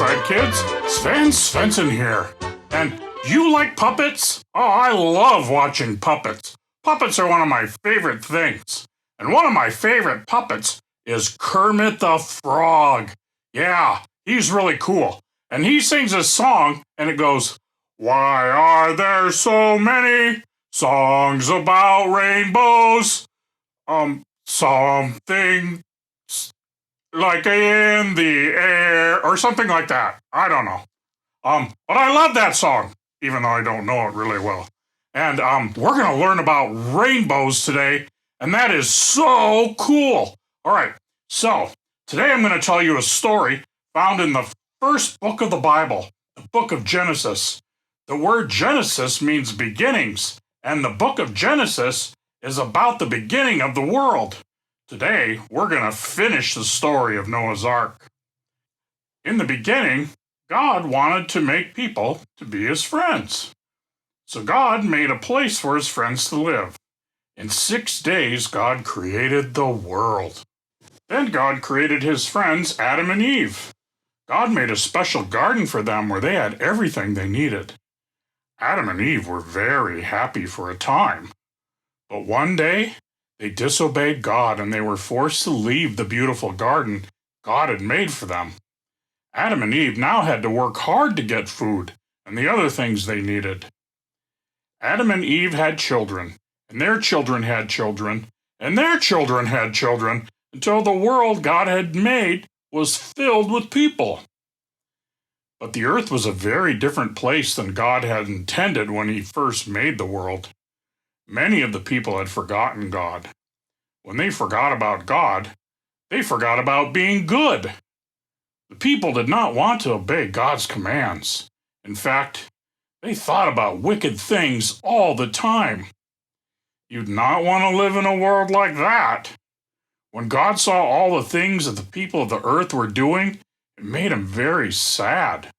Inside Kids, Sven Svensson here. And do you like puppets? Oh, I love watching puppets. Puppets are one of my favorite things. And one of my favorite puppets is Kermit the Frog. Yeah, he's really cool. And he sings a song, and it goes, "Why are there so many songs about rainbows? Something like in the air," or something like that. I don't know. But I love that song, even though I don't know it really well. And we're going to learn about rainbows today, and that is so cool. All right, so today I'm going to tell you a story found in the first book of the Bible, the book of Genesis. The word Genesis means beginnings, and the book of Genesis is about the beginning of the world. Today, we're going to finish the story of Noah's Ark. In the beginning, God wanted to make people to be his friends. So God made a place for his friends to live. In 6 days, God created the world. Then God created his friends, Adam and Eve. God made a special garden for them where they had everything they needed. Adam and Eve were very happy for a time. But one day, they disobeyed God and they were forced to leave the beautiful garden God had made for them. Adam and Eve now had to work hard to get food and the other things they needed. Adam and Eve had children, and their children had children, and their children had children, until the world God had made was filled with people. But the earth was a very different place than God had intended when he first made the world. Many of the people had forgotten God. When they forgot about God, they forgot about being good. The people did not want to obey God's commands. In fact, they thought about wicked things all the time. You'd not want to live in a world like that. When God saw all the things that the people of the earth were doing, it made him very sad.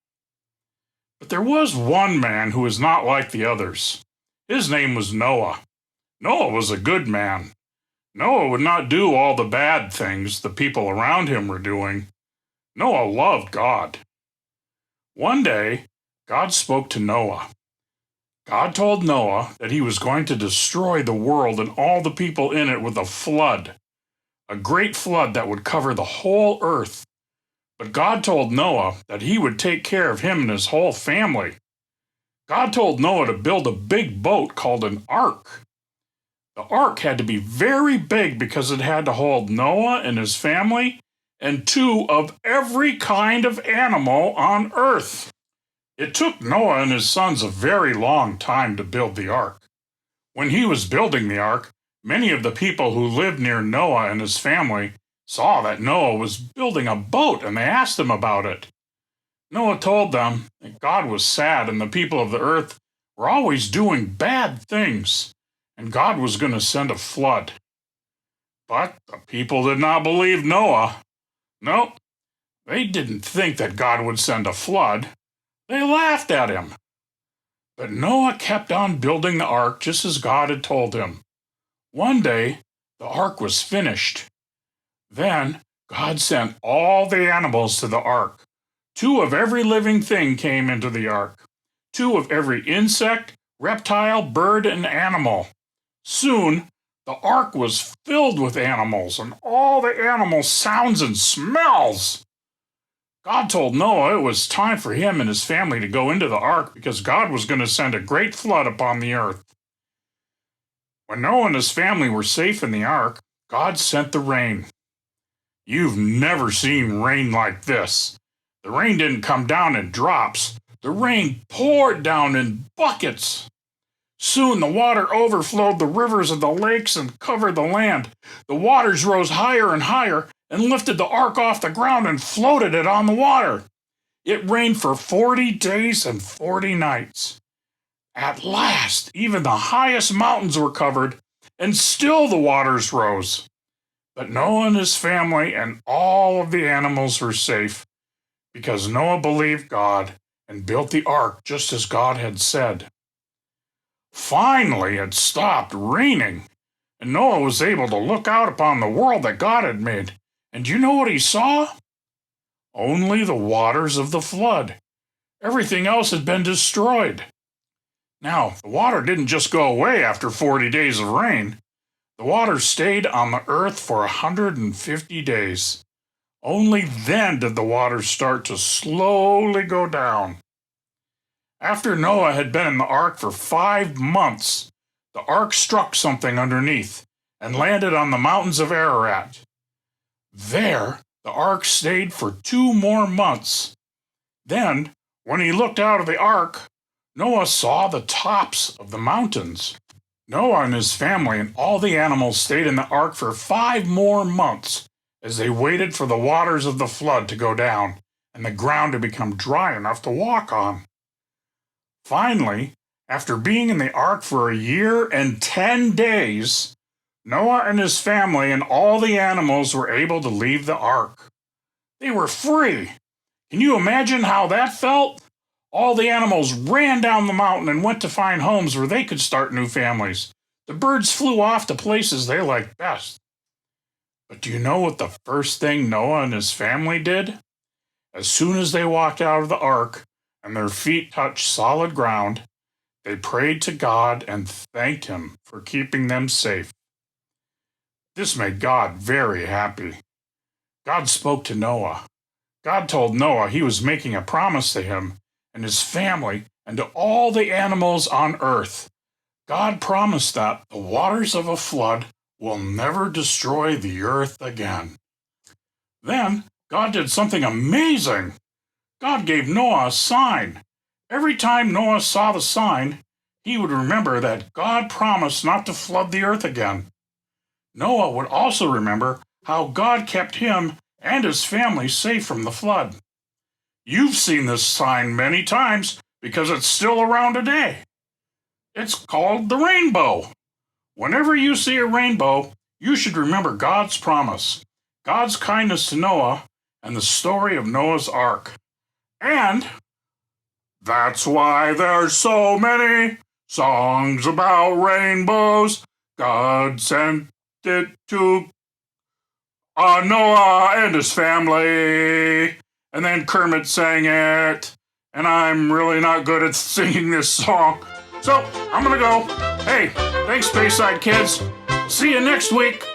But there was one man who was not like the others. His name was Noah. Noah was a good man. Noah would not do all the bad things the people around him were doing. Noah loved God. One day, God spoke to Noah. God told Noah that he was going to destroy the world and all the people in it with a flood, a great flood that would cover the whole earth. But God told Noah that he would take care of him and his whole family. God told Noah to build a big boat called an ark. The ark had to be very big because it had to hold Noah and his family and 2 of every kind of animal on earth. It took Noah and his sons a very long time to build the ark. When he was building the ark, many of the people who lived near Noah and his family saw that Noah was building a boat, and they asked him about it. Noah told them that God was sad and the people of the earth were always doing bad things, and God was going to send a flood. But the people did not believe Noah. No, they didn't think that God would send a flood. They laughed at him. But Noah kept on building the ark just as God had told him. One day, the ark was finished. Then God sent all the animals to the ark. 2 of every living thing came into the ark. 2 of every insect, reptile, bird, and animal. Soon, the ark was filled with animals, and all the animal sounds and smells. God told Noah it was time for him and his family to go into the ark because God was going to send a great flood upon the earth. When Noah and his family were safe in the ark, God sent the rain. You've never seen rain like this. The rain didn't come down in drops. The rain poured down in buckets. Soon the water overflowed the rivers and the lakes and covered the land. The waters rose higher and higher and lifted the ark off the ground and floated it on the water. It rained for 40 days and 40 nights. At last, even the highest mountains were covered, and still the waters rose. But Noah and his family and all of the animals were safe, because Noah believed God and built the ark just as God had said. Finally, it stopped raining, and Noah was able to look out upon the world that God had made. And do you know what he saw? only the waters of the flood. Everything else had been destroyed. Now, the water didn't just go away after 40 days of rain. The water stayed on the earth for 150 days. Only then did the water start to slowly go down. After Noah had been in the ark for 5 months, the ark struck something underneath and landed on the mountains of Ararat. There, the ark stayed for 2 more months. Then, when he looked out of the ark, Noah saw the tops of the mountains. Noah and his family and all the animals stayed in the ark for 5 more months as they waited for the waters of the flood to go down and the ground to become dry enough to walk on. Finally, after being in the ark for 1 year and 10 days, Noah and his family and all the animals were able to leave the ark. They were free. Can you imagine how that felt? All the animals ran down the mountain and went to find homes where they could start new families. The birds flew off to places they liked best. But do you know what the first thing Noah and his family did? As soon as they walked out of the ark and their feet touched solid ground, they prayed to God and thanked Him for keeping them safe. This made God very happy. God spoke to Noah. God told Noah He was making a promise to him and his family and to all the animals on earth. God promised that the waters of a flood will never destroy the earth again. Then God did something amazing. God gave Noah a sign. Every time Noah saw the sign, he would remember that God promised not to flood the earth again. Noah would also remember how God kept him and his family safe from the flood. You've seen this sign many times because it's still around today. It's called the rainbow. Whenever you see a rainbow, you should remember God's promise, God's kindness to Noah, and the story of Noah's Ark. And that's why there's so many songs about rainbows. God sent it to Noah and his family. And then Kermit sang it. And I'm really not good at singing this song. So, I'm gonna go. Hey, thanks, Bayside Kids. See you next week.